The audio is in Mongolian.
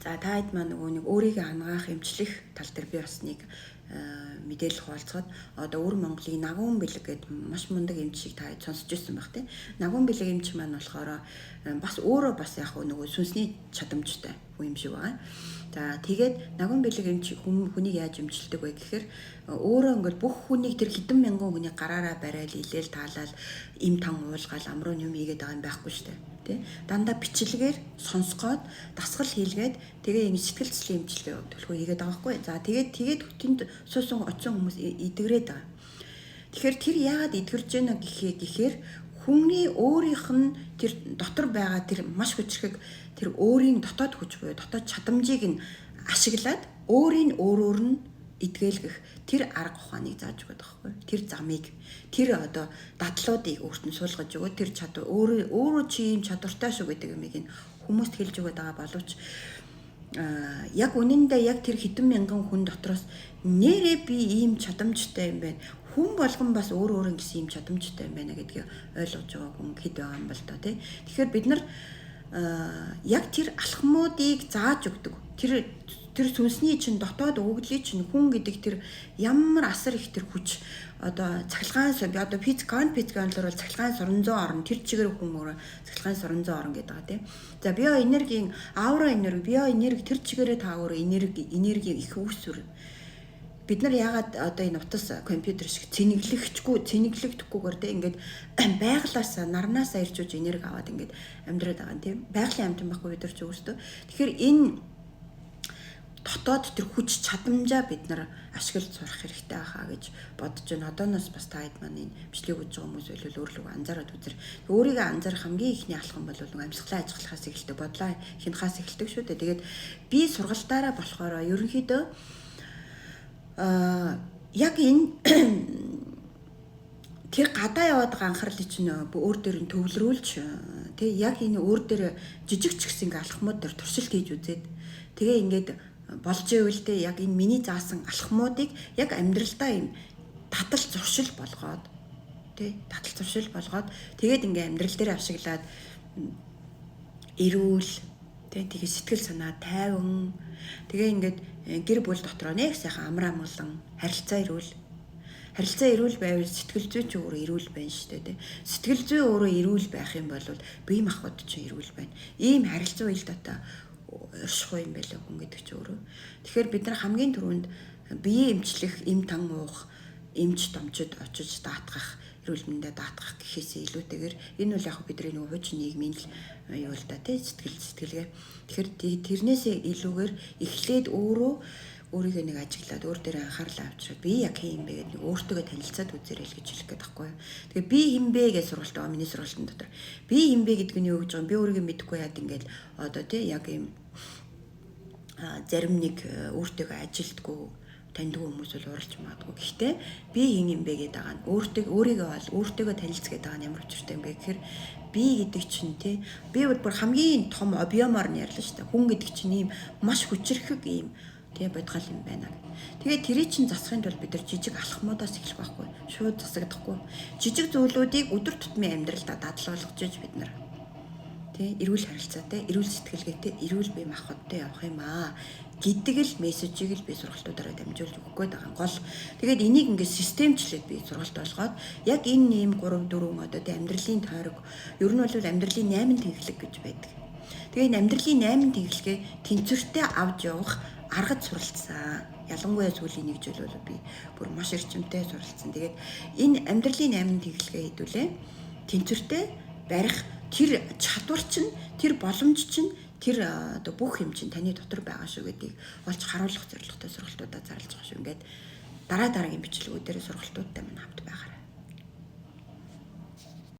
За таад маань нөгөө нэг өөрийгөө хангаах эмчлэх тал дээр би бас нэг мэдээлэл хуваалцахад одоо өвөр Монголын Нагуун бэлэг гэдэг маш мундаг эмчийг та сонсч ирсэн баг тийм. Нагуун бэлэг эмч маань болохоор бас өөрөө бас яг нөгөө сүнсний чадамжтай хүн юм шиг байгаа. За тэгээд Нагуун бэлэг эмч хүнийг яаж эмчилдэг вэ гэхээр өөрөө ингээд бүх хүнийг тэр хэдэн мянган хүний гараараа барайл илээл таалал им тан уулгаал амруу юм хийгээд байгаа юм байхгүй шүү дээ. Тэ дандаа бичлэгээр сонсгоод дасгал хийлгээд тэгээ ингэ сэтгэл зүйн эмчилгээ төлхөө хийгээд байгаа байхгүй. За тэгээд хүтэнд суусан очсон хүмүүс идэгрээд байгаа. Тэгэхээр тэр яагаад идгэрж байна гэхээр хүний өөрийнх нь тэр дотор байгаа тэр маш хүчрхэг тэр өөрийн дотоод хүч буюу дотоод чадамжийг нь ашиглаад өөрийн өөрөөр нь идгэлгэх тэр арга ухааныг зааж өгöd байгаа байхгүй. Тэр замыг тэр одоо дадлуудыг өөрт нь суулгаж өгөө тэр чадвар өөрөө чи юм чадвартай шүү гэдэг юмыг нь хүмүүст хэлж өгöd байгаа боловч яг үнэндээ яг тэр хэдэн мянган хүн дотроос нэрээ би ийм чадамжтай юм байна. Хүн болгон бас өөр гэсэн ийм чадамжтай юм байна гэдгийг ойлгож байгаа хүн хэд байгаа юм бол тоо тий. Тэгэхээр бид нар яг тэр алхмуудыг зааж өгдөг. Тэр сүнсний чинь дотоод өгөгдлийн чинь хүн гэдэг тэр ямар асар их тэр хүч одоо цахилгаан одоо физикал бол цахилгаан соронзоо орно тэр чигээр хүн өөрөө цахилгаан соронзоо орно гэдэг байгаа тийм. За био энергийн аура энерги тэр чигээрээ та өөрөө энерги их үүсвэр. Бид нар яагаад одоо энэ утас компьютер шиг цэнэглэгдэхгүйгээр тийм ингээд байглаас нарнаас ирж үж энерги аваад ингээд амьдраад байгаа тийм. Байгалийн амтан байхгүй бид нар ч өөрсдөө. Тэгэхээр энэ дотоод тэр хүч чадамжаа бид нар ашиглаж сурах хэрэгтэй байхаа гэж бодож байна. Одооноос бас та хэд маань энэ бичлэг үзэж байгаа хүмүүс бол өөрлөгөө анзаараад үзэр. Өөрийгөө анзаарах хамгийн ихний алхам бол нэг амьсгалаа ажиглахаас эхэлдэг, бодлоо хянахаас эхэлдэг шүү дээ. Тэгээд би сургалтаараа болохоор ерөнхийдөө яг энэ тэр гадаа яваад байгаа анхаарлыг чинь өөр дээр нь төвлөрүүлж тий яг энэ өөр дээр жижиг ч гэсэн ингээ алхмууд дээр туршилт хийж үзээд тэгээ ингээд болж ивэл тэ яг энэ миний заасан алхмуудыг яг амьдралдаа юм татал зуршил болгоод тэгээд ингээ амьдрал дээр авшиглаад эрүүл тэгээд сэтгэл санаа тайван тэгээ ингээд гэр бүл дотроо нэг сайхан амар амгалан харилцаа эрүүл байвал сэтгэл зүй ч өөрөө эрүүл байна шүү дээ. Сэтгэл зүй өөрөө эрүүл байх юм бол бие махбод ч эрүүл байна. Ийм харилцаа уялдаатай орших юм байлаа хүн гэдэг ч өөрөө. Тэгэхээр бид нар хамгийн түрүүнд бие эмчлэх, эм тан уух, эмч домчид очиж даатгах, эрүүл мэндэд даатгах гэхээсээ илүүтэйгээр энэ бол яг бидний хуучин нийгмийн л юу л да тий сэтгэлгээ. Тэгэхээр тэрнээсээ илүүгээр эхлээд өөрийгөө нэг ажиглаад өөр дээр анхаарал авчираад би яг хэм бэ гэдэг нэг өөртөө танилцаад үзээрэй л гэж хэлэх гээд байхгүй. Тэгээ би хэм бэ гэж сургалт байгаа миний сургалтын дотор. Би хэм бэ гэдэг нь юу гэж байгаа юм би өөрийгөө мэдэхгүй яад ингээл одоо тий яг юм зарим нэг өөртөө ажилтгүй таньдаг хүмүүс бол уралж магадгүй. Гэхдээ би хин юм бэ гэдэг байгаа нь өөртөө танилцгээд байгаа нь ямар учиртай юм бэ гэхээр би гэдэг чинь тий би бүр хамгийн том объемоор нь ярьлаа шүү дээ. Хүн гэдэг чинь ийм маш хүчрхэг ийм тий бодгал юм байна. Тэгээд тэрий чинь засахын тулд бид нар жижиг алхмуудаас эхлэх байхгүй. Шууд засагдахгүй. Жижиг зүйлүүдийг өдөр тутмын амьдралдаа дадлуулж иж бид нар тий эрүүл харилцаатай, эрүүл сэтгэлгээтэй, эрүүл бие махбодтой явах юм аа гэдэг л мессежийг л би сургалтуудаараа дамжуулж өгөх гээд байгаа гол. Тэгээд энийг ингээд системчлээд би сургалт болгоод яг энэ нэм 3 4 одоо тий амьдралын тойрог ер нь бол амьдралын 8 тэглэг гэж байдаг. Тэгээд энэ амьдралын 8 тэглэгээ тэнцвэртэй авч явах аргад суралцсан. Ялангуяа сүүлийн нэг жил бол би бүр маш эрчимтэй суралцсан. Тэгээд энэ амьдралын 8 тэглэгээ хэдүүлээ тэнцвэртэй барих тэр чадвар чинь, тэр боломж чинь, тэр одоо бүх юм чинь таны дотор байгаа шүү гэдгийг олж харуулах зорилготой сургалтуудаа зарлаж байгаа шүү. Ингээд дараагийн бичлэгүүдээр сургалтуудтай минь хамт байгаарай.